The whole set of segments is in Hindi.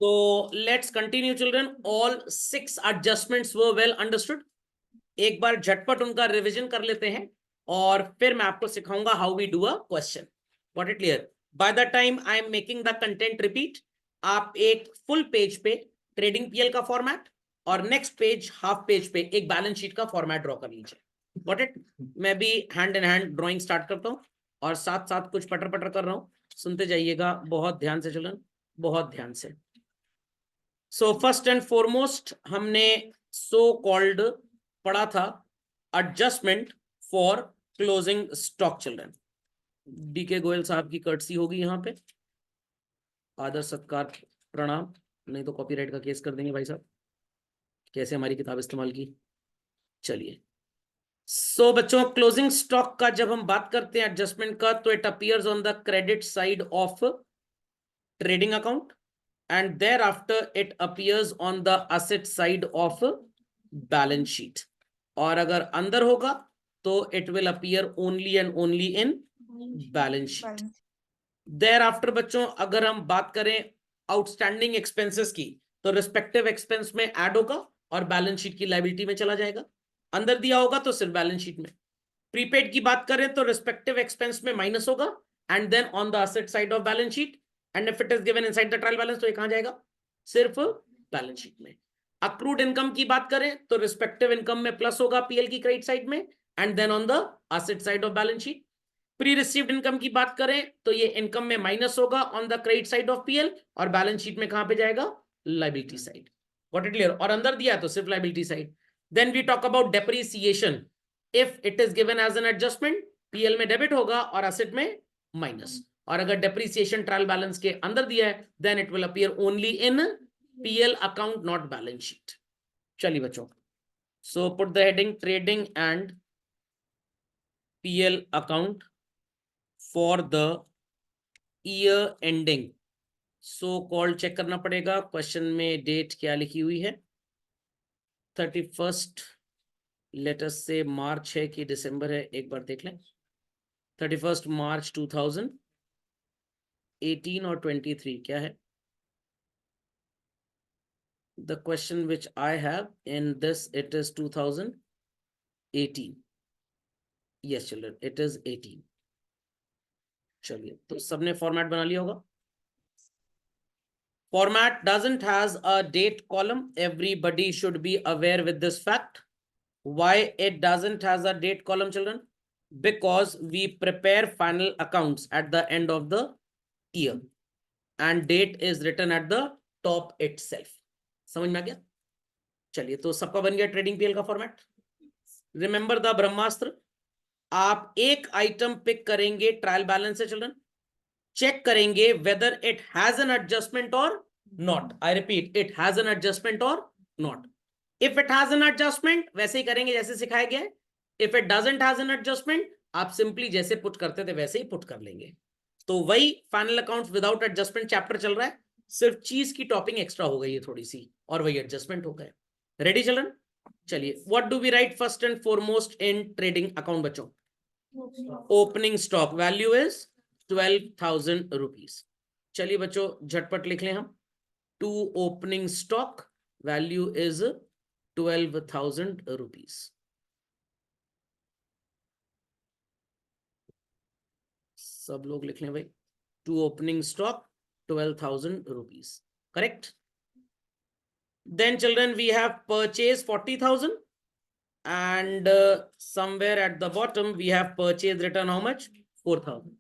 So let's continue children. All 6 adjustments were well understood. एक बार झटपट उनका रिवीजन कर लेते हैं और फिर मैं आपको सिखाऊंगा how we do a question. Got it clear? By the time I am making the content repeat, आप एक फुल पेज पे ट्रेडिंग पीएल का फॉर्मेट और नेक्स्ट पेज हाफ पेज पे एक बैलेंस शीट का फॉर्मेट ड्रॉ कर लीजिए. Got it? मैं भी hand in hand drawing start करता हूँ और साथ साथ कुछ पटर पटर कर रहा हूँ. सुनते जाइएगा बहुत ध्यान से चिल्ड्रन, बहुत ध्यान से. सो फर्स्ट एंड फॉरमोस्ट हमने सो कॉल्ड पढ़ा था adjustment for closing stock. Children, DK Goyal साहब की कर्टसी होगी यहाँ पे, आदर सत्कार प्रणाम, नहीं तो कॉपीराइट का केस कर देंगे भाई साहब. कैसे हमारी किताब इस्तेमाल की. चलिए, सो बच्चों क्लोजिंग स्टॉक का जब हम बात करते हैं एडजस्टमेंट का, तो it appears on the credit side of trading account and thereafter it appears on the asset side of balance sheet. और अगर अंदर होगा तो it will appear only and only in balance sheet. thereafter बच्चों अगर हम बात करें आउटस्टैंडिंग एक्सपेंसेस की, तो रिस्पेक्टिव एक्सपेंस में ऐड होगा और बैलेंस शीट की लायबिलिटी में चला जाएगा. अंदर दिया होगा तो सिर्फ बैलेंस शीट में. प्रीपेड की बात करें तो रिस्पेक्टिव एक्सपेंस में माइनस होगा and then on the asset side of balance sheet, and if it is given inside the trial balance तो ये कहां जाएगा? सिर्फ बैलेंस शीट में. अक्रूड इनकम की बात करें तो रिस्पेक्टिव इनकम में प्लस होगा पीएल की क्रेडिट साइड में and then on the asset side of balance sheet. Pre received income की बात करें तो ये इनकम में माइनस होगा on the credit side of PL और बैलेंस शीट में कहां पे जाएगा? Liability side. Got it clear? और अंदर दिया तो सिर्फ liability side. Then we talk about depreciation. If it is given as an adjustment, PL में डेबिट होगा और एसेट में माइनस. और अगर डेप्रिसिएशन ट्रायल बैलेंस के अंदर दिया है then it will appear only in PL account, not balance sheet. चलिए बच्चों, so put the heading trading and PL account for the year ending. So called check करना पड़ेगा क्वेश्चन में डेट क्या लिखी हुई है. 31 लेटेस्ट से मार्च है कि दिसंबर है, एक बार देख लें. 31 मार्च 2018 और 23 क्या है? The question which I have in this, it is 2018. Yes children, it is 18. चलिए, तो सबने फॉर्मेट बना लिया होगा. Format doesn't has a date column. Everybody should be aware with this fact. Why it doesn't has a date column, children? Because we prepare final accounts at the end of the year and date is written at the top itself. समझ में आ गया? चलिए, तो सबका बन गया ट्रेडिंग पीएल का फॉर्मेट. Remember the Brahmastra. आप एक आइटम पिक करेंगे ट्रायल बैलेंस से चिल्ड्रन, चेक करेंगे whether it has an adjustment or not. I repeat, it has an adjustment or not. If it has an adjustment वैसे ही करेंगे जैसे सिखाया गया है. If it doesn't has an adjustment, आप सिंपली जैसे पुट करते थे वैसे ही पुट कर लेंगे. तो वही final accounts without adjustment chapter चल रहा है, सिर्फ चीज की टॉपिंग एक्स्ट्रा हो गई है थोड़ी सी और वही एडजस्टमेंट हो गए. Ready children? चलिए, what do we write first and foremost in trading account बच्चों? Opening stock value is 12,000 rupees. चलिए बच्चों झटपट लिख लें हम. To opening stock value is 12,000 rupees. सब लोग लिख लें भाई. To opening stock 12,000 rupees. Correct? Then children, we have purchase 40,000 and somewhere at the bottom we have purchase return how much? 4,000.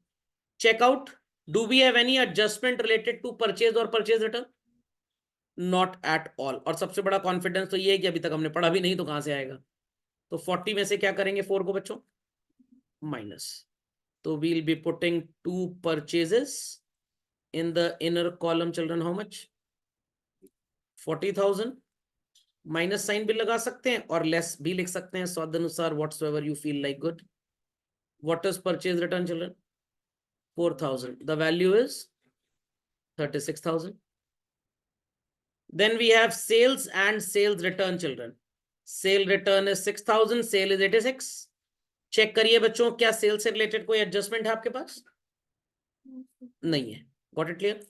Check out. Do we have any adjustment related to purchase or purchase return? Not at all. और सबसे बड़ा कॉन्फिडेंस तो ये है कि अभी तक हमने पढ़ा भी नहीं तो कहां से आएगा. तो 40 में से क्या करेंगे 4 को बच्चों? माइनस. तो we'll be putting 2 purchases in the inner column children. How much? 40,000. Minus sign भी लगा सकते हैं और लेस भी लिख सकते हैं स्वादानुसार, whatsoever you feel like good. What is purchase return children? 4,000. The value is 36,000. Then we have sales and sales return children. Sale return is 6,000, sale is 86. Check करिए बच्चों, क्या सेल से रिलेटेड कोई एडजस्टमेंट है आपके पास? नहीं है. Got it clear?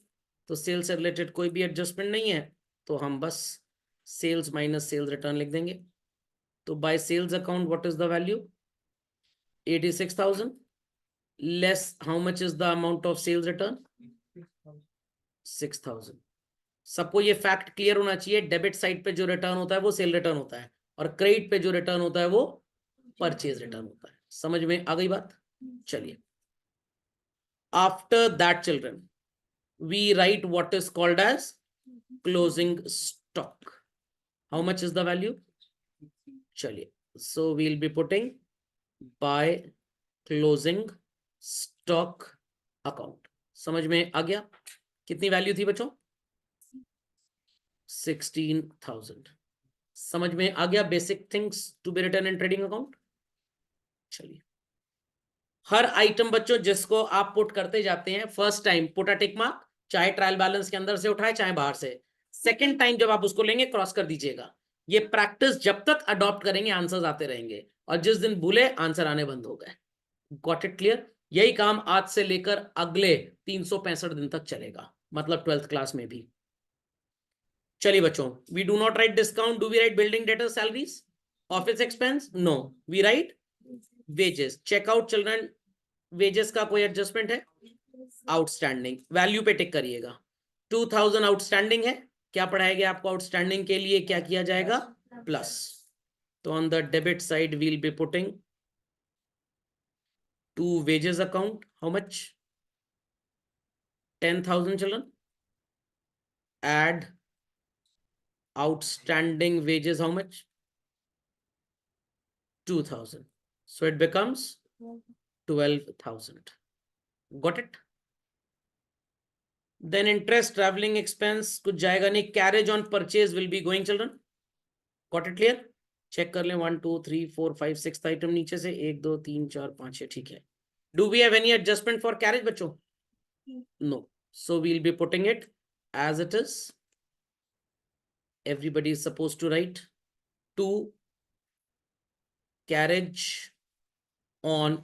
तो सेल्स से रिलेटेड कोई भी एडजस्टमेंट नहीं है, तो हम बस सेल्स माइनस सेल्स रिटर्न लिख देंगे। तो by sales account what is the value? 86,000 less how much is the amount of sales return? 6,000। सबको ये फैक्ट क्लियर होना चाहिए, डेबिट साइड पे जो रिटर्न होता है वो सेल रिटर्न होता है, और क्रेडिट पे जो रिटर्न होता है वो परचेज रिटर्न होता है। समझ में आ गई बात? चलिए, after that children we write what is called as closing stock. How much is the value? चलिए, so we'll be putting by closing stock account. समझ में आ गया? कितनी वैल्यू थी बच्चों? 16,000। समझ में आ गया basic things to be return in trading account? चलिए, हर आइटम बच्चों जिसको आप पुट करते जाते हैं, first time put a tick mark, चाहे ट्रायल बैलेंस के अंदर से उठाए चाहे बाहर से। सेकंड टाइम जब आप उसको लेंगे क्रॉस कर दीजिएगा। ये प्रैक्टिस जब तक अडॉप्ट करेंगे आंसर्स आते रहेंगे, और जिस दिन भूले आंसर आने बंद हो गए। Got it clear? यही काम आज से लेकर अगले 365 दिन तक चलेगा, मतलब 12th क्लास में भी। चलिए बच्चों, we do not write discount, do we write building debtor salaries office expense? No, we write wages. Check out children, wages का कोई एडजस्टमेंट है? आउटस्टैंडिंग, वैल्यू पे टिक करिएगा। 2000 आउटस्टैंडिंग है, क्या पढ़ाया गया आपको? आउटस्टैंडिंग के लिए क्या किया जाएगा? प्लस। तो on the debit side we'll be putting to wages account, how much? 10,000 children, add outstanding wages, how much? 2,000. So it becomes 12,000. Got it? Then interest, traveling expense कुछ जाएगा नहीं, carriage on purchase will be going children. Got it clear? चेक कर लें, 1 2 3 4 5 6 आइटम नीचे से, 1 2 3 4 5 6, ठीक है। Do we have any adjustment for carriage बच्चों? No. So we'll be putting it as it is. Everybody is supposed to write 2 carriage on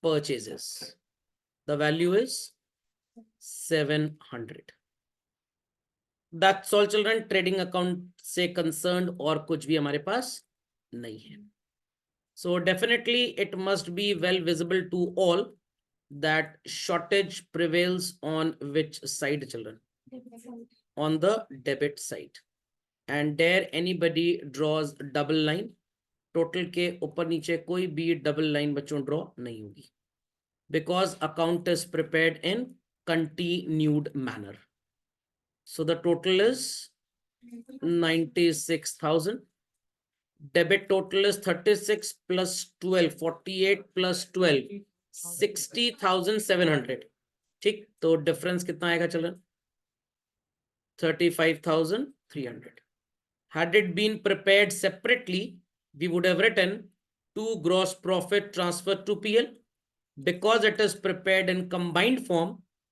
purchases. The value is 700. That's all children, trading account से कंसर्न्ड और कुछ भी हमारे पास नहीं है। So definitely it must be well visible to all that shortage prevails on which side children? On the debit side. And there anybody draws double line? Total के ऊपर नीचे कोई भी डबल लाइन बच्चों ड्रॉ नहीं होगी, because account is prepared in continued manner. So the total is 96,000. Debit total is 36 plus 12, 48 plus 12, 60,700. ठीक, तो डिफरेंस कितना आएगा चलन? 35,300. Had it been prepared separately, we would have written 2 gross profit transfer to PL. Because it is prepared in combined form,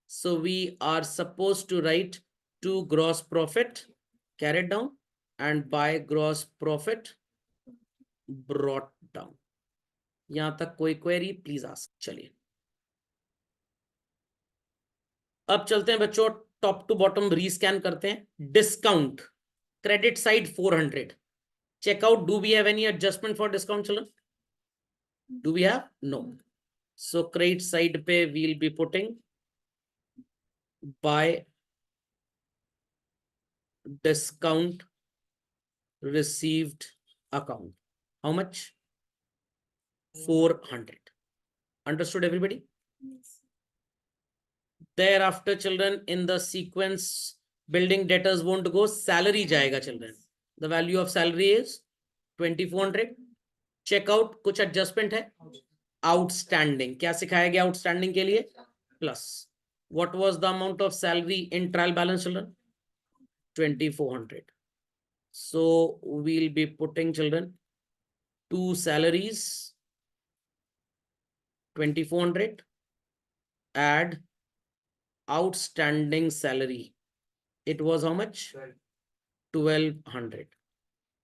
so we are supposed to write 2 gross profit carried down and by gross profit brought down. यहां तक कोई क्वेरी प्लीज आस्क। चलिए, अब चलते हैं बच्चों, टॉप टू बॉटम रीस्कैन करते हैं। Discount, credit side 400, check out, do we have any adjustment for discount children? Do we have? No. So credit side पे we'll be putting by discount received account. How much? 400. Understood everybody? Yes. Thereafter children, in the sequence building debtors won't go, salary जाएगा children. The value of salary is 2,400. Checkout कुछ adjustment है? Outstanding, क्या सिखाया गया outstanding के लिए? Plus. What was the amount of salary in trial balance children? 2,400. So we'll be putting children 2 salaries, 2,400, add outstanding salary. It was how much? 1,200.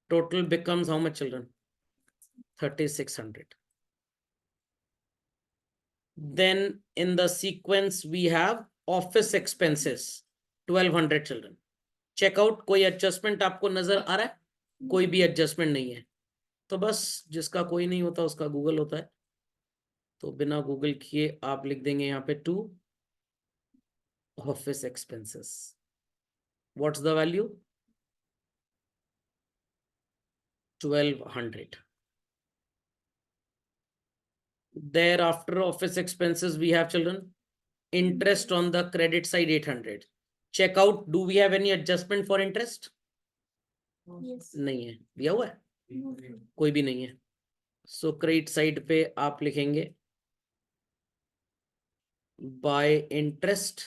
Total becomes how much children? 3,600. Then in the sequence we have office expenses. 1200 children. Check out कोई एडजस्टमेंट आपको नजर आ रहा है? कोई भी एडजस्टमेंट नहीं है, तो बस जिसका कोई नहीं होता उसका गूगल होता है, तो बिना गूगल किए आप लिख देंगे यहाँ पे 2 office expenses. What's the value? 1200. Thereafter, office expenses we have children. Interest on the credit side 800. Checkout, do we have any adjustment for interest? Yes. नहीं है, दिया हुआ है? कोई भी नहीं है। सो क्रेडिट साइड पे आप लिखेंगे बाय इंटरेस्ट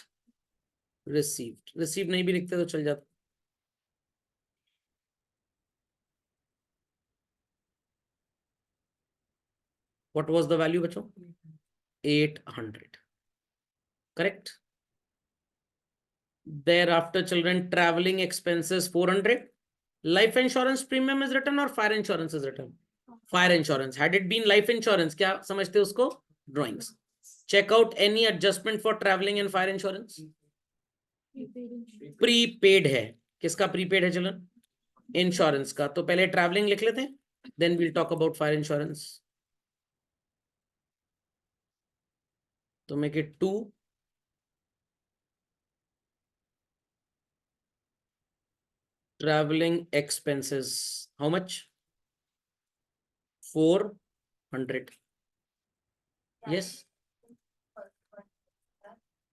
रिसीव्ड। रिसीव नहीं भी लिखते तो चल जाता। What was the value बच्चों? 800. Correct. Thereafter, children, traveling expenses 400. Life insurance premium is written or fire insurance is written? Fire insurance. Had it been life insurance, क्या समझते हो उसको? Drawings. Check out any adjustment for traveling and fire insurance. Prepaid है। किसका prepaid है चलन? Insurance का। तो पहले traveling लिख लेते हैं, then we'll talk about fire insurance. तो make it 2 traveling expenses. How much? 400. Yes.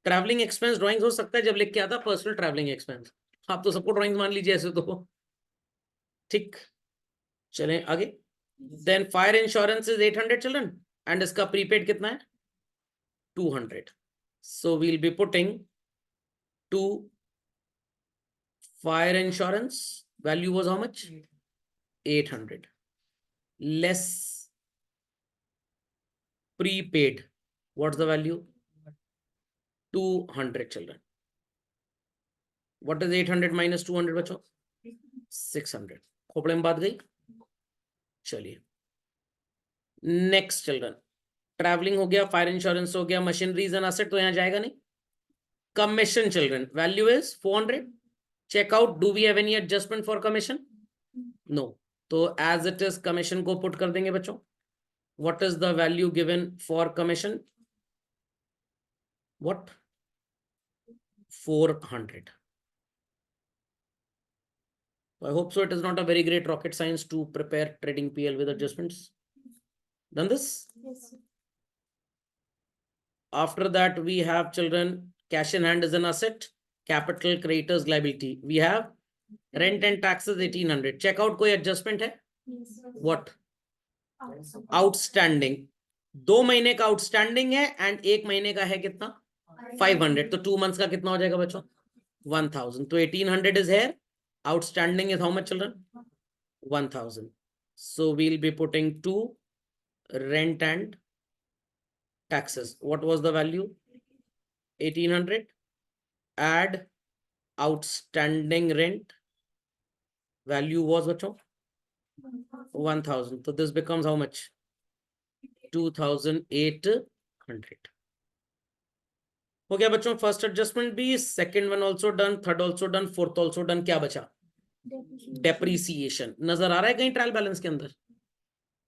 Travelling expense drawings हो सकता है जब लिख के आता पर्सनल ट्रैवलिंग एक्सपेंस। आप तो सबको ड्राइंग्स मान लीजिए ऐसे तो। ठीक, चलें आगे। Then fire insurance is 800 children and इसका प्रीपेड कितना है? 200. So we'll be putting 2 fire insurance value was how much? 800 less prepaid. What's the value? 200 children. What is 800 minus 200 बच्चों? 600. खोपड़े में बात गई। चलिए नेक्स्ट चिल्ड्रन, ट्रैवलिंग हो गया, फायर इंश्योरेंस हो गया, मशीनरीज एंड एसेट तो यहां जाएगा नहीं। Commission children value is 400. Check out, do we have any adjustment for commission? No, तो एज इट इज कमीशन को पुट कर देंगे बच्चों। What is the value given for commission? What? 400. I hope so. It is not a very great rocket science to prepare trading PL with adjustments. Done this? Yes. After that, we have children, cash in hand is an asset, capital creditors liability. We have rent and taxes 1800. Check out कोई adjustment है? Yes. What? Outstanding. 2 महीने का आउटस्टैंडिंग है एंड 1 महीने का है कितना? 500. तो 2 months का कितना हो जाएगा बच्चों? 1000. तो 1800 is here. Outstanding is how much children? 1000. So we'll be putting 2 rent and taxes. What was the value? 1800. Add outstanding rent. Value was bachcho 1000. So this becomes how much? 2800. हो गया बच्चों फर्स्ट एडजस्टमेंट भी, second one also done, third also done, fourth also done. क्या बचा? डेप्रीसिएशन। नजर आ रहा है कहीं ट्रायल बैलेंस के अंदर?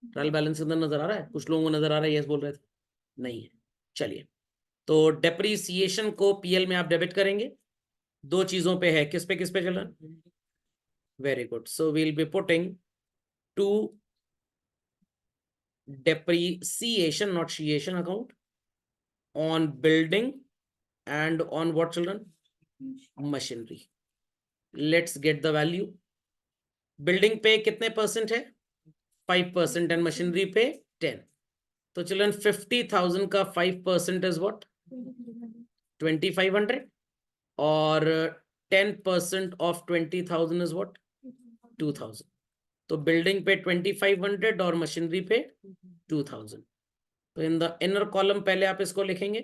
ट्रायल बैलेंस के अंदर नजर आ रहा है? कुछ लोगों को नजर आ रहा है, यस बोल रहे थे, नहीं है। चलिए, तो डेप्रीसिएशन को पीएल में आप डेबिट करेंगे। 2 चीजों पे है, किस पे चल रहा है? Very good. So we'll be putting 2 depreciation, not shiation account on building and on what children? Machinery. Let's get the value. Building पे कितने परसेंट है? 5% एंड मशीनरी पे 10. तो चिल्ड्रन 50,000 का 5% इज व्हाट? 2500 और 10% ऑफ 20,000 इज व्हाट? 2000. तो बिल्डिंग पे 2500 और मशीनरी पे 2000. तो इन द इनर कॉलम पहले आप इसको लिखेंगे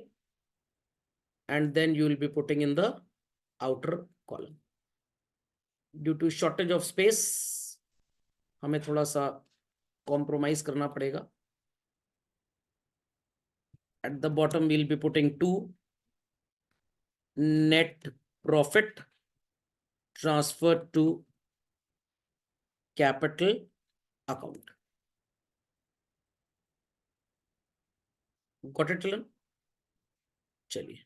and then you will be putting in the outer column. Due to shortage of space हमें थोड़ा सा कॉम्प्रोमाइज करना पड़ेगा। At the bottom we'll be putting 2 net profit transferred to capital account. Got it children? चलिए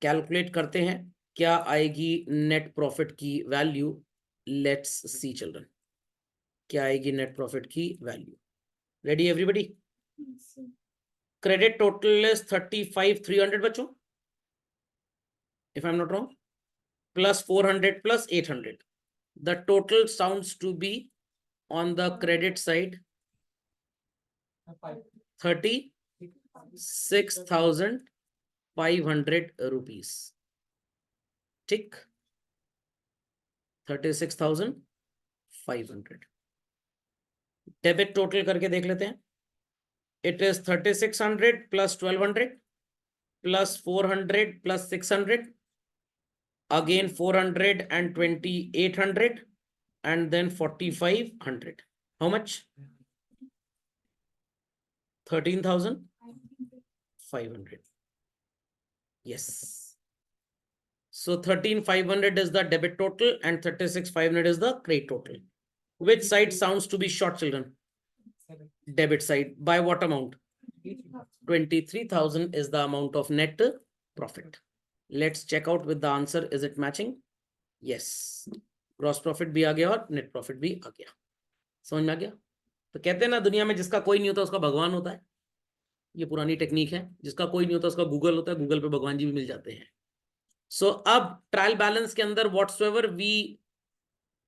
कैलकुलेट करते हैं क्या आएगी नेट प्रॉफिट की वैल्यू. लेट्स सी चिल्ड्रन, क्या आएगी नेट प्रॉफिट की value. Ready everybody? Yes, sir. Credit total is 35,300 बच्चों, if I'm not wrong, plus 400 plus 800. The total sounds to be on the credit side 36,500 rupees. ठीक, 36,500. डेबिट टोटल करके देख लेते हैं. It is 3600 plus 1200 plus 400 plus 600, again 400 and 2800, and then 4500. How much? 13,500. Yes. So 13,500 is the debit total and 36,500 is the credit total. Which side sounds to be short, children? Debit side. By what amount? 23,000 is the amount of net profit. Let's check out with the answer. Is it matching? Yes. Gross profit भी आ गया और net profit भी आ गया. समझ में आ गया? तो कहते हैं ना, दुनिया में जिसका कोई नहीं होता उसका भगवान होता है. ये पुरानी टेक्निक है. जिसका कोई नहीं होता उसका गूगल होता है. गूगल पे भगवान जी भी मिल जाते हैं. सो अब ट्रायल बैलेंस के अंदर whatsoever we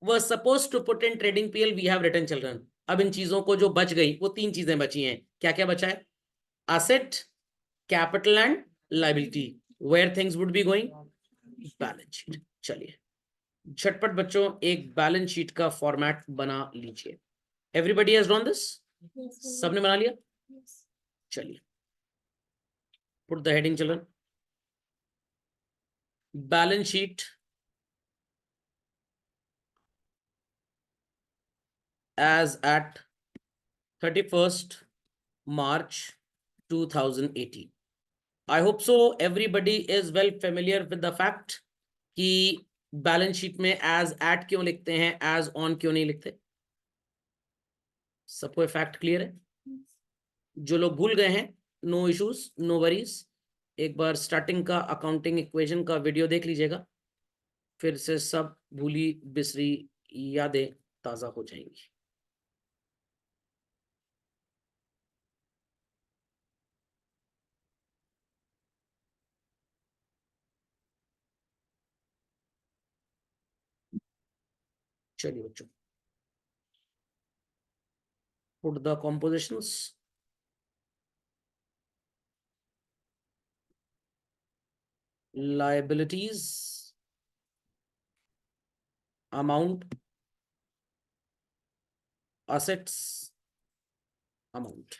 were supposed to put in trading PL we have written children. अब इन चीजों को जो बच गई वो 3 चीजें बची हैं. क्या क्या बचा है? Asset, capital and liability. Where things would be going? Balance sheet. चलिए झटपट बच्चों एक बैलेंस शीट का फॉर्मेट बना लीजिए. Everybody has drawn this? Yes, sir. सबने बना लिया? Yes. चलिए put the heading children. Balance sheet as at 31st March 2018. I hope so everybody is well familiar with the fact कि बैलेंस शीट में as at क्यों लिखते हैं, as on क्यों नहीं लिखते. सबको फैक्ट क्लियर है? Yes. जो लोग भूल गए हैं, नो इश्यूज, नो वरीज. एक बार स्टार्टिंग का अकाउंटिंग इक्वेशन का वीडियो देख लीजिएगा, फिर से सब भूली बिसरी यादें ताजा हो जाएंगी. चलिए बच्चों put the compositions. Liabilities, amount, assets, amount.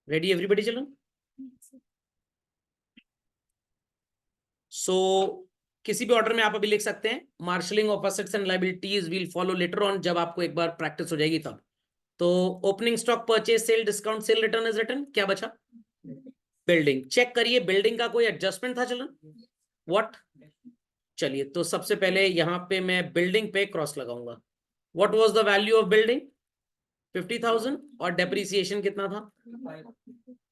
Ready everybody children? Yes, sir. So किसी भी ऑर्डर में आप अभी लिख सकते हैं. Marshalling of assets and liabilities will follow later on, जब आपको एक बार प्रैक्टिस हो जाएगी तब. तो opening stock, purchase, sale, discount, sale return is written. क्या बचा? बिल्डिंग. चेक करिए बिल्डिंग का कोई एडजस्टमेंट था चिल्ड्रन? व्हाट? चलिए तो सबसे पहले यहां पे मैं बिल्डिंग पे क्रॉस लगाऊंगा. What was the value of building? 50,000. और डेप्रिसिएशन कितना था?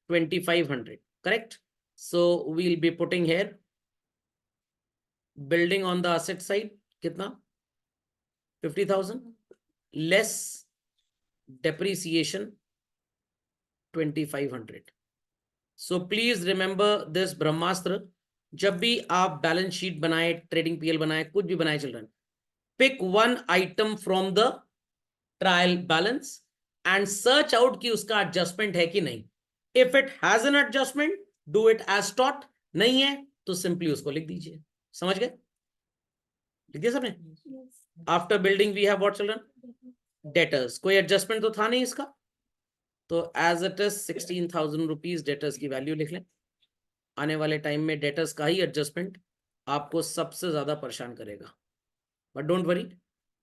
2,500. Correct. So we'll be putting here building on the asset side. कितना? 50,000 less depreciation 2,500. So please remember this ब्रह्मास्त्र. जब भी आप बैलेंस शीट बनाए, ट्रेडिंग पीएल बनाए, कुछ भी बनाए children, pick one item from the trial balance and search out कि उसका एडजस्टमेंट है कि नहीं. If it has an adjustment do it as taught. नहीं है तो सिंपली उसको लिख दीजिए. समझ गए? लिख दिया सबने? Yes. After building we have what children? Debtors. कोई एडजस्टमेंट तो था नहीं इसका, तो as it is 16,000 rupees debtors की वैल्यू लिख लें. आने वाले टाइम में डेटर्स का ही एडजस्टमेंट आपको सबसे ज्यादा परेशान करेगा. But don't worry,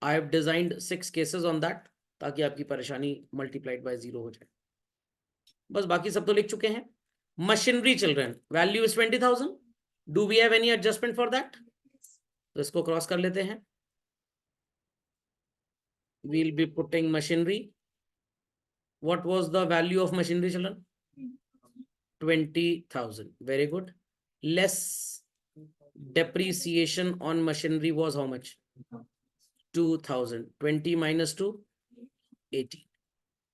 I have designed 6 cases on that, ताकि आपकी परेशानी मल्टीप्लाइड बाय 0 हो जाए. बस बाकी सब तो लिख चुके हैं. Machinery children value is 20,000. Do we have any adjustment for that? तो इसको क्रॉस कर लेते हैं. We'll be putting machinery. What was the value of machinery, children? 20,000. Very good. Less depreciation on machinery was how much? 2,000. 20 minus 2, 80.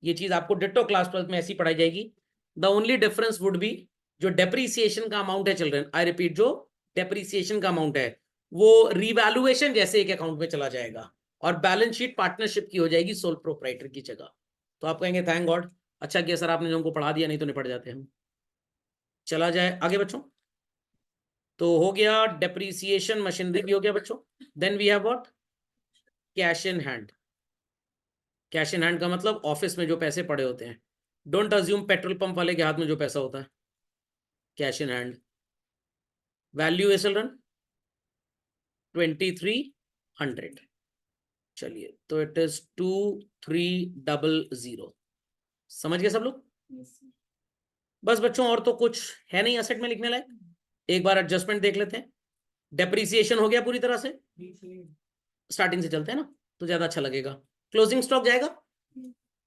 ये चीज आपको डिट्टो क्लास 12 में ऐसी पढ़ाई जाएगी. The only difference would be जो डेप्रीसिएशन का अमाउंट है चिल्ड्रन, आई रिपीट, जो डेप्रीसिएशन का अमाउंट है वो रिवैल्यूएशन जैसे एक अकाउंट में चला जाएगा और बैलेंस शीट पार्टनरशिप की हो जाएगी सोल प्रोप्राइटर की जगह. तो आप कहेंगे थैंक गॉड, अच्छा किया सर आपने जो हमको पढ़ा दिया, नहीं तो निपट जाते हम. चला जाए आगे बच्चों. तो हो गया डेप्रीसिएशन, मशीनरी भी हो गया बच्चों. Then we have what? Cash in hand. Cash in hand का मतलब ऑफिस में जो पैसे पड़े होते हैं. डोंट अज्यूम पेट्रोल पंप वाले के हाथ में जो पैसा होता है. Cash in hand. वैल्यू है चिल्ड्रन 2300. चलिए तो इट इज 2300. समझ गए सब लोग? बस बच्चों और तो कुछ है नहीं असेट में लिखने लायक. एक बार एडजस्टमेंट देख लेते हैं. डेप्रीसिएशन हो गया पूरी तरह से. स्टार्टिंग से चलते हैं ना तो ज्यादा अच्छा लगेगा. क्लोजिंग स्टॉक जाएगा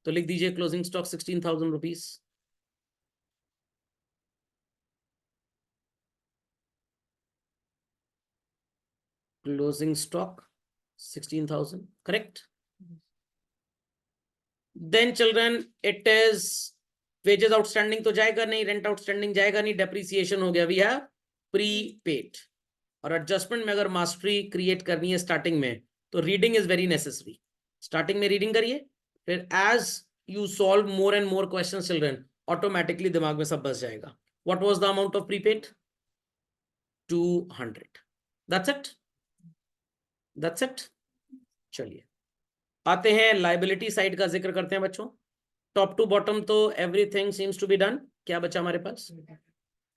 तो लिख दीजिए closing stock 16,000 rupees. Closing stock 16,000. Correct. Then children it is wages outstanding तो जाएगा नहीं, रेंट आउटस्टैंडिंग जाएगा नहीं, डेप्रीसिएशन हो गया. We have prepaid. और एडजस्टमेंट में अगर मास्टरी क्रिएट करनी है स्टार्टिंग में तो reading is very necessary. Starting में रीडिंग करिए, फिर as you solve more and more questions children automatically दिमाग में सब बस जाएगा. What was the amount of prepaid? 200. That's it. That's it. चलिए आते हैं लाइबिलिटी साइड का जिक्र करते हैं बच्चों. टॉप टू बॉटम तो everything seems to be done. क्या बचा हमारे पास?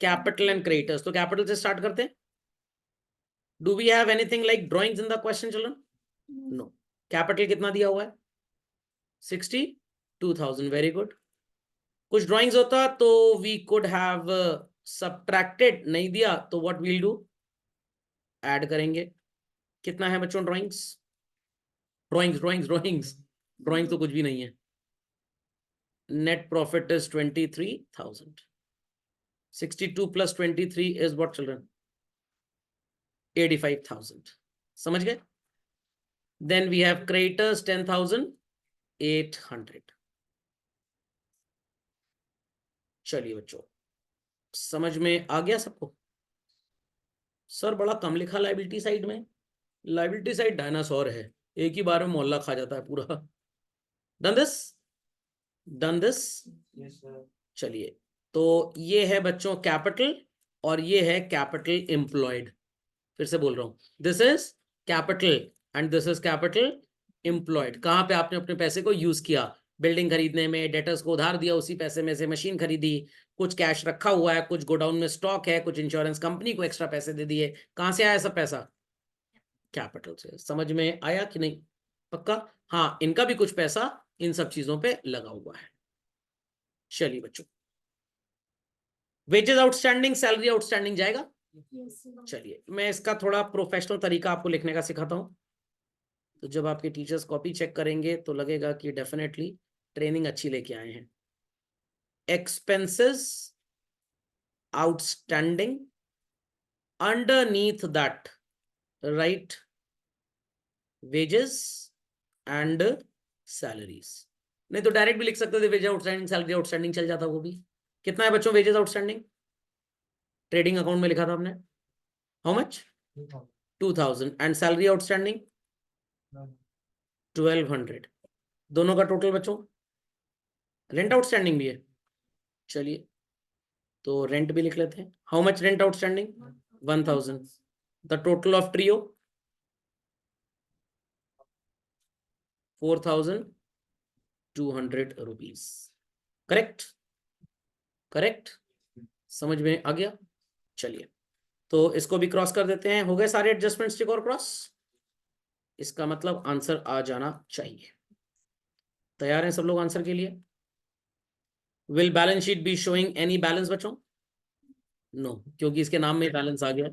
Capital and creditors. तो कैपिटल से स्टार्ट करते हैं. Do we have anything like drawings in the question children? No. Capital कितना दिया हुआ है? 62,000. Very good. कुछ ड्राइंग्स होता तो वी कुड हैव सबट्रैक्टेड. नहीं दिया तो व्हाट वील डू? ऐड करेंगे. कितना है बच्चों ड्राइंग्स? ड्राइंग्स तो कुछ भी नहीं है. Net profit is 23,000. 62 plus 23 is what children? 85,000. समझ गए? Then we have creditors 10,800. चलिए बच्चों समझ में आ गया सबको? सर बड़ा कम लिखा लाइबिलिटी साइड में. लाइबिलिटी साइड डायनासोर है, एक ही बार में मोहल्ला खा जाता है पूरा. Done this. चलिए तो ये है बच्चों कैपिटल और ये है कैपिटल एम्प्लॉयड. फिर से बोल रहा हूं, this is capital and this is capital employed. कहां पे आपने अपने पैसे को यूज किया? बिल्डिंग खरीदने में, डेटर्स को उधार दिया, उसी पैसे में से मशीन खरीदी, कुछ कैश रखा हुआ है, कुछ गोडाउन में स्टॉक है, कुछ इंश्योरेंस कंपनी को एक्स्ट्रा पैसे दे दिए. कहां से आया सब पैसा? कैपिटल से. समझ में आया कि नहीं? पक्का? हाँ, इनका भी कुछ पैसा इन सब चीजों पे लगा हुआ है. चलिए बच्चों, वेजेस आउटस्टैंडिंग, सैलरी आउटस्टैंडिंग जाएगा. चलिए मैं इसका थोड़ा प्रोफेशनल तरीका आपको लिखने का सिखाता हूं. तो जब आपके टीचर्स कॉपी चेक करेंगे तो लगेगा कि डेफिनेटली ट्रेनिंग अच्छी लेके आए हैं. Expenses outstanding, underneath that right wages and salaries. नहीं तो डायरेक्ट भी लिख सकते थे वेजेस आउटस्टैंडिंग, सैलरी आउटस्टैंडिंग चल जाता वो भी. कितना है बच्चों वेजेस आउटस्टैंडिंग? ट्रेडिंग अकाउंट में लिखा था आपने. How much? 2,000. And salary outstanding 1,200. दोनों का टोटल बच्चों. रेंट आउटस्टैंडिंग भी है. चलिए तो रेंट भी लिख लेते हैं. How much rent outstanding? 1,000. The total of trio 4,200 rupees. Correct? समझ में आ गया? चलिए तो इसको भी क्रॉस कर देते हैं. हो गए सारे एडजस्टमेंट्स टिक और क्रॉस. इसका मतलब आंसर आ जाना चाहिए. तैयार हैं सब लोग आंसर के लिए? Will balance sheet be showing any balance बच्चों? नो, क्योंकि इसके नाम में बैलेंस आ गया।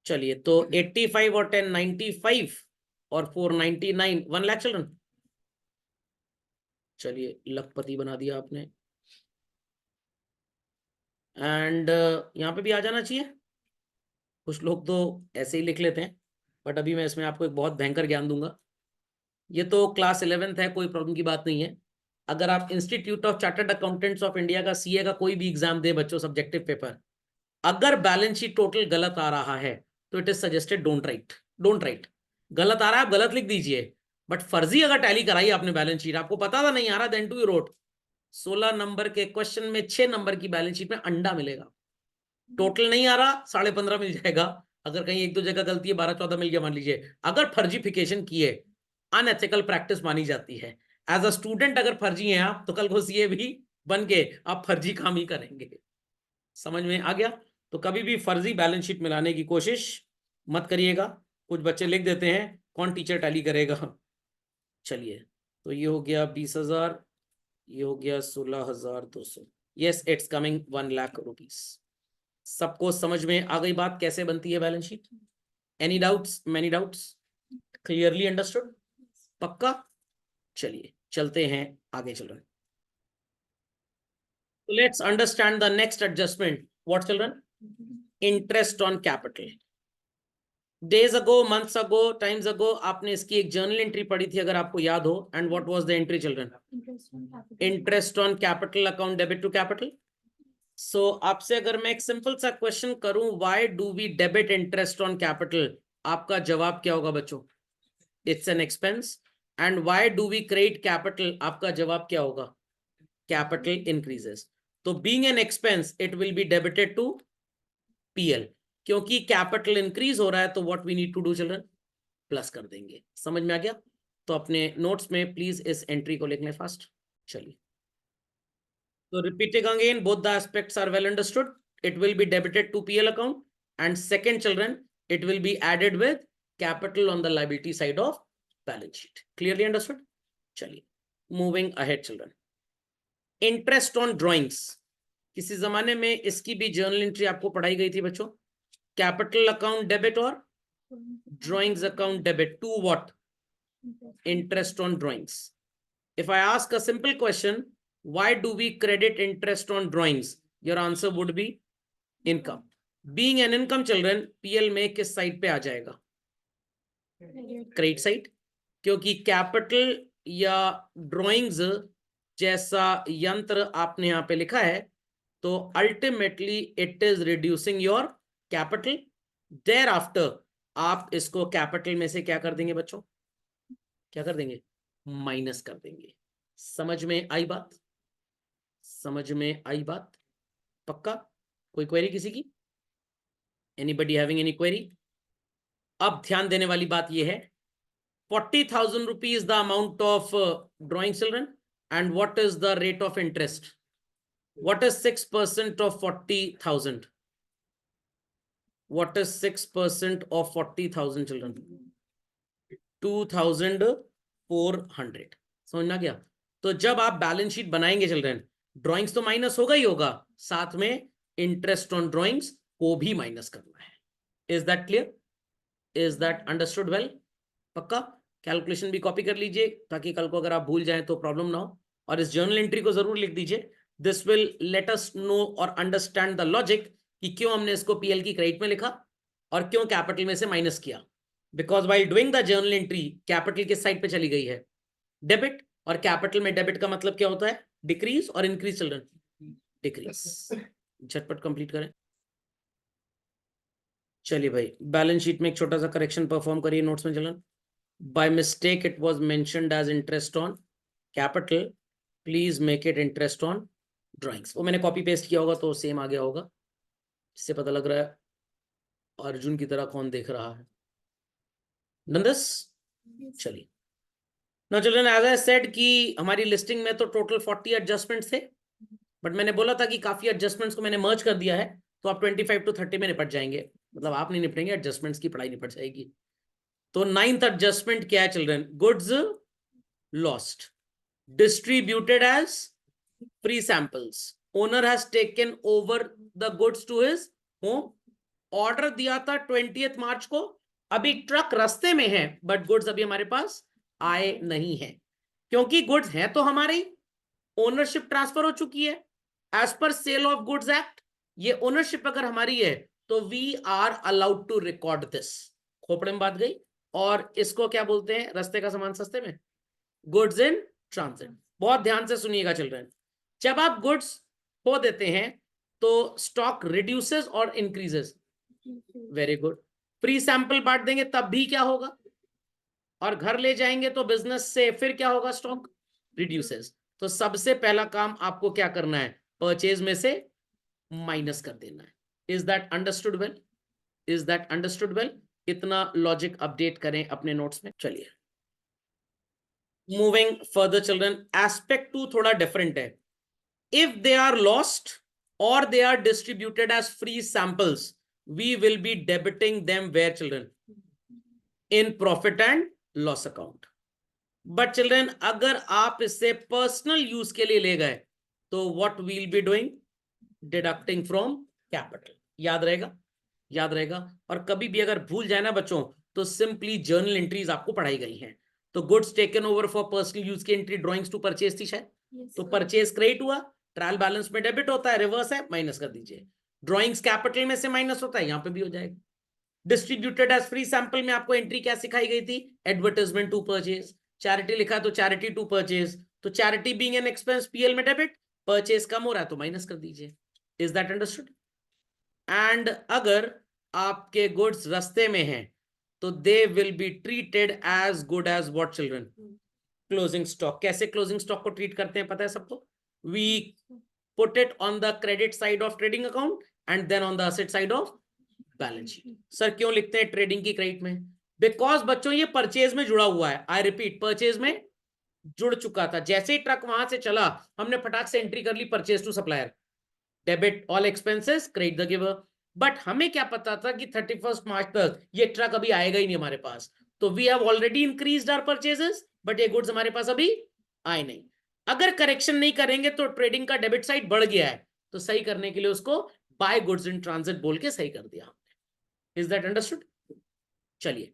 चलिए, तो 85 और 10 95 और 499 1 लाख चिल्ड्रन। चलिए, लखपति बना दिया आपने। एंड यहाँ पे भी आ जाना चाहिए। कुछ लोग तो ऐसे ही लिख लेते हैं, बट अभी मैं इसमें आपको एक बहुत भयंकर ज्ञान दूंगा। ये तो क्लास 11th है, कोई प्रॉब्लम की बात नहीं है। अगर आप institute of chartered accountants of India का सीए का कोई भी एग्जाम दे बच्चों, सब्जेक्टिव पेपर, अगर बैलेंस शीट टोटल गलत आ रहा है तो it is suggested don't write. Don't write. गलत आ रहा है आप गलत लिख दीजिए, बट फर्जी अगर टैली कराई आपने बैलेंस शीट, आपको पता था नहीं आ रहा, then to you wrote. 16 number के क्वेश्चन में 6 नंबर की बैलेंस शीट में अंडा मिलेगा। टोटल नहीं आ रहा 15.5 मिल जाएगा। अगर कहीं एक दो जगह गलती है 12-14 मिल गया मान लीजिए। अगर फर्जीफिकेशन किए, अनएथिकल प्रैक्टिस मानी जाती है। एज अ स्टूडेंट अगर फर्जी हैं आप, तो कल को सीए भी बन के आप फर्जी काम ही करेंगे। समझ में आ गया? तो कभी भी फर्जी बैलेंस शीट मिलाने की कोशिश मत करिएगा। कुछ बच्चे लिख देते हैं, कौन टीचर टैली करेगा। चलिए, तो ये हो गया 20,000, ये हो गया 16,200। Yes, it's coming 1 lakh rupees. सबको समझ में आ गई बात कैसे बनती है balance sheet? Any doubts? Many doubts? Clearly understood? पक्का? चलिए, चलते हैं आगे। Children, let's understand the next adjustment. What children? Interest on capital. Days ago, months ago, times ago आपने इसकी एक जर्नल एंट्री पढ़ी थी अगर आपको याद हो। And what was the entry children? Interest on capital account debit to capital. So आपसे अगर मैं एक सिंपल सा क्वेश्चन करूं, why do we debit interest on capital, आपका जवाब क्या होगा बच्चों? It's an expense. And why do we credit capital, आपका जवाब क्या होगा? Capital increases. तो being an expense it will be debited to PL. क्योंकि कैपिटल इंक्रीज हो रहा है, तो what we need to do children? Plus कर देंगे। समझ में आ गया? तो अपने नोट्स में प्लीज इस एंट्री को लिख लें फास्ट। चलिए, so repeating again, both the aspects are well understood. It will be debited to PL account, and second children, it will be added with capital on the liability side of balance sheet. Clearly understood? चलिए, moving ahead children. Interest on drawings. किसी जमाने में इसकी भी जर्नल एंट्री आपको पढ़ाई गई थी बच्चों। कैपिटल अकाउंट डेबिट और drawings account debit to what? Interest on drawings. If I ask a simple question, why do we credit interest on drawings? Your answer would be income. Being an income children, PL में किस साइड पे आ जाएगा? Credit side. क्योंकि कैपिटल या ड्राइंग्स जैसा यंत्र आपने यहां पे लिखा है, तो ultimately it is reducing your capital. Thereafter आप इसको कैपिटल में से क्या कर देंगे बच्चों? क्या कर देंगे? माइनस कर देंगे। समझ में आई बात? समझ में आई बात? पक्का? कोई क्वेरी किसी की? Anybody having any query? अब ध्यान देने वाली बात यह है, 40,000 rupees the amount of drawing children, and what is the rate of interest? What is 6% of 40,000? What is 6% of 40,000 children? 2,400। समझना क्या? तो जब आप बैलेंस शीट बनाएंगे चिल्ड्रन, ड्राइंग्स तो माइनस होगा ही होगा, साथ में इंटरेस्ट ऑन ड्राइंग्स को भी माइनस करना है। Is that clear? Is that understood well? पक्का? कैलकुलेशन भी कॉपी कर लीजिए ताकि कल को अगर आप भूल जाएं तो प्रॉब्लम ना हो, और इस जर्नल एंट्री को जरूर लिख दीजिए। This will let us know और अंडरस्टैंड द लॉजिक कि क्यों हमने इसको पीएल की क्रेडिट में लिखा और क्यों कैपिटल में से माइनस किया। Because while doing the journal entry, capital किस साइड पे चली गई है? डेबिट। और कैपिटल में डेबिट का मतलब क्या होता है? डिक्रीज। और इंक्रीज चिल्ड्रन? डिक्रीज। झटपट कंप्लीट करें। चलिए भाई, बैलेंस शीट में एक छोटा सा करेक्शन परफॉर्म करिए नोट्स में children. By mistake it was mentioned as interest on capital, please make it interest on drawings। वो मैंने कॉपी पेस्ट किया होगा तो सेम आ गया होगा। इससे पता लग रहा है अर्जुन की तरह कौन देख रहा है। नंदस, चलिए। Now children, as I said कि हमारी लिस्टिंग में तो टोटल 40 एडजस्टमेंट्स थे, बट मैंने बोला था कि काफी एडजस्टमेंट्स को मैंने मर्ज कर दिया है, तो आप 25 to 30 में निपट जाएंगे। मतलब आप नहीं निपटेंगे, एडजस्टमेंट्स की पढ़ाई निपट जाएगी। तो 9th एडजस्टमेंट क्या है children? Goods lost distributed as free samples. Owner has taken over the goods to his home. Order दिया था 20th मार्च को, अभी ट्रक रास्ते में है बट गुड्स अभी हमारे पास आए नहीं है, क्योंकि गुड्स हैं तो हमारे ही, ओनरशिप ट्रांसफर हो चुकी है as per sale of goods act. ये ओनरशिप अगर हमारी है तो we are allowed to record this. खोपड़े में बात गई। और इसको क्या बोलते हैं रास्ते का सामान सस्ते में? Goods in transit. बहुत ध्यान से सुनिएगा चिल्ड्रन, जब आप गुड्स खो देते हैं तो स्टॉक रिड्यूसेस और increases. Very good. Free sample बांट देंगे तब भी क्या होगा? और घर ले जाएंगे तो बिजनेस से फिर क्या होगा? Stock reduces. तो सबसे पहला काम आपको क्या करना है? परचेज में से माइनस कर देना है। Is that understood well? Is that understood well? इतना लॉजिक अपडेट करें अपने नोट्स में। चलिए मूविंग फर्दर चिल्ड्रन, एस्पेक्ट 2 थोड़ा डिफरेंट है। इफ दे आर लॉस्ट और they are distributed as free samples, we will be debiting them where children? In profit and loss account. But children अगर आप इससे पर्सनल यूज के लिए ले गए तो what we'll be doing? Deducting from capital. याद रहेगा? याद रहेगा। और कभी भी अगर भूल जाए ना बच्चों तो सिंपली जर्नल एंट्रीज आपको पढ़ाई गई हैं। तो goods taken over for personal use की एंट्री ड्राइंग्स टू परचेज थी शायद। तो परचेज क्रेडिट हुआ, ट्रायल बैलेंस में डेबिट होता है, रिवर्स है, माइनस कर दीजिए। ड्राइंग्स कैपिटल में से माइनस होता है, यहां पे भी हो जाएगा। डिस्ट्रीब्यूटेड एज फ्री सैंपल में आपको एंट्री क्या सिखाई गई थी? Advertisement to purchase. चैरिटी लिखा तो चैरिटी टू परचेज, तो charity being an expense PL में डेबिट, परचेज कम हो रहा है तो माइनस कर दीजिए। Is that understood? एंड अगर आपके गुड्स रास्ते में हैं तो they will be treated as good as what children? Closing stock. कैसे क्लोजिंग स्टॉक को ट्रीट करते हैं पता है सबको? We put it on the credit side of trading account and then on the asset side of balance sheet. Sir क्यों लिखते हैं ट्रेडिंग की क्रेडिट में? बिकॉज बच्चों ये परचेज में जुड़ा हुआ है। आई रिपीट, परचेज में जुड़ चुका था। जैसे ही ट्रक वहां से चला हमने फटाक से एंट्री कर ली purchase to supplier, debit all expenses, credit the giver. But हमें क्या पता था कि 31 मार्च तक ये ट्रक अभी आएगा ही नहीं हमारे पास, तो we have already increased our purchases but ये गुड्स हमारे पास अभी आए नहीं। अगर करेक्शन नहीं करेंगे तो ट्रेडिंग का डेबिट साइड बढ़ गया है, तो सही करने के लिए उसको बाय गुड्स इन ट्रांजिट बोल के सही कर दिया। Is that understood? चलिए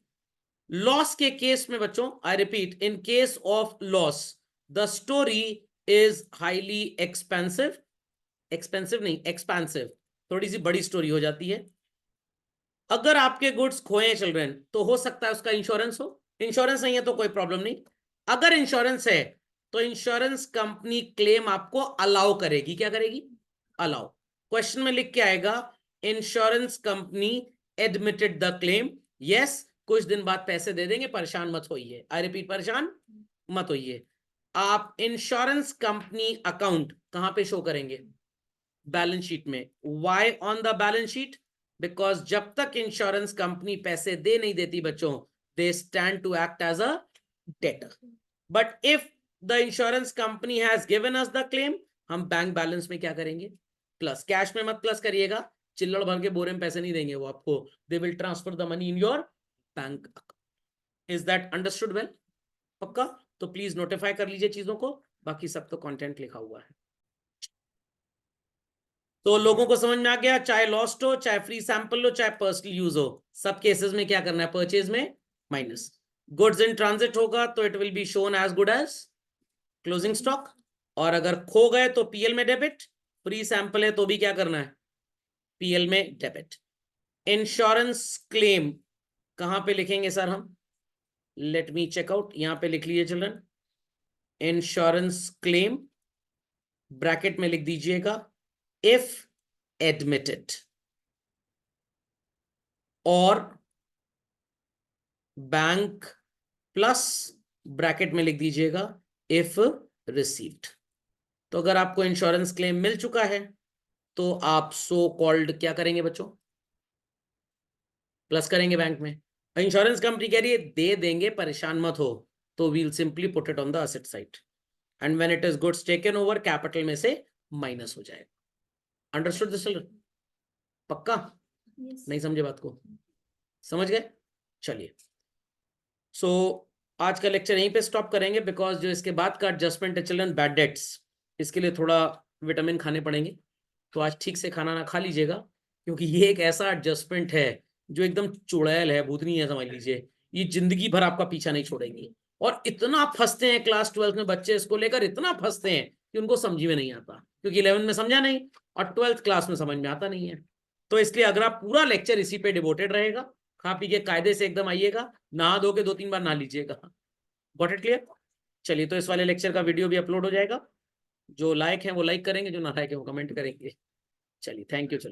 लॉस के केस में बच्चों, I repeat, in case of loss the story is highly expensive. Expensive नहीं, एक्सपेंसिव, थोड़ी सी बड़ी स्टोरी हो जाती है। अगर आपके गुड्स खोए चिल्ड्रन तो हो सकता है उसका इंश्योरेंस हो। इंश्योरेंस नहीं है तो कोई प्रॉब्लम नहीं। अगर इंश्योरेंस है तो इंश्योरेंस कंपनी क्लेम आपको अलाउ करेगी। क्या करेगी? अलाउ। क्वेश्चन में लिख के आएगा insurance company admitted the claim. Yes, कुछ दिन बाद पैसे दे देंगे, परेशान मत होइए। आई रिपीट, परेशान मत होइए। आप इंश्योरेंस कंपनी अकाउंट कहां पे शो करेंगे? बैलेंस शीट में। Why on the balance sheet? Because जब तक इंश्योरेंस कंपनी पैसे दे नहीं देती बच्चों, they stand to act as a debtor. But if the insurance company has given us the claim, हम बैंक बैलेंस में क्या करेंगे? प्लस। कैश में मत प्लस करिएगा, चिल्लड़ भर के बोरे में पैसे नहीं देंगे वो आपको। They will transfer the money in your bank account. Is that understood well? पक्का? तो प्लीज नोटिफाई कर लीजिए चीजों को, बाकी सब तो कंटेंट लिखा हुआ है। तो लोगों को समझ में आ गया, चाहे लॉस्ट हो, चाहे फ्री सैंपल हो, चाहे पर्सनल यूज हो, सब केसेस में क्या करना है? परचेज में माइनस। गुड्स इन ट्रांजिट होगा तो it will be shown as good as closing stock. और अगर खो गए तो पीएल में डेबिट। फ्री सैंपल है तो भी क्या करना है? पीएल में डेबिट। इंश्योरेंस क्लेम कहां पे लिखेंगे सर हम? Let me check out. यहां पे लिख लीजिए चिल्ड्रन, इंश्योरेंस क्लेम ब्रैकेट में लिख दीजिएगा इफ एडमिटेड, और बैंक प्लस ब्रैकेट में लिख दीजिएगा इफ रिसीव्ड। तो अगर आपको इंश्योरेंस क्लेम मिल चुका है तो आप सो कॉल्ड क्या करेंगे बच्चों? प्लस करेंगे बैंक में। इंश्योरेंस कंपनी कह रही है दे देंगे, परेशान मत हो, तो we'll simply put it on the asset side and when it is goods taken over, capital में से माइनस हो जाएगा। Understood this children? पक्का? नहीं समझे बात को? समझ गए? चलिए सो आज का लेक्चर यहीं पे स्टॉप करेंगे, बिकॉज जो इसके बाद का एडजस्टमेंट है चिल्ड्रन, बैड डेट्स, इसके लिए थोड़ा विटामिन खाने पड़ेंगे। तो आज ठीक से खाना ना खा लीजिएगा, क्योंकि ये एक ऐसा एडजस्टमेंट है जो एकदम चुड़ैल है, भूतनी है, समझ लीजिए। ये जिंदगी भर आपका पीछा नहीं छोड़ेगी। और इतना फंसते हैं क्लास 12 में बच्चे, इसको लेकर इतना फंसते हैं कि उनको समझ में नहीं आता, क्योंकि 11 में समझा नहीं और 12th क्लास में समझ में आता नहीं है। तो इसलिए अगर आप पूरा लेक्चर इसी पे डिवोटेड रहेगा, खा पी के कायदे से एकदम आइएगा, नहा धो के 2-3 बार नहा लीजिएगा। Got it clear? चलिए, तो इस वाले लेक्चर का वीडियो भी अपलोड हो जाएगा। जो लाइक है वो लाइक करेंगे, जो ना लाइक है वो कमेंट करेंगे। चलिए, थैंक यू चिल्ड्रन।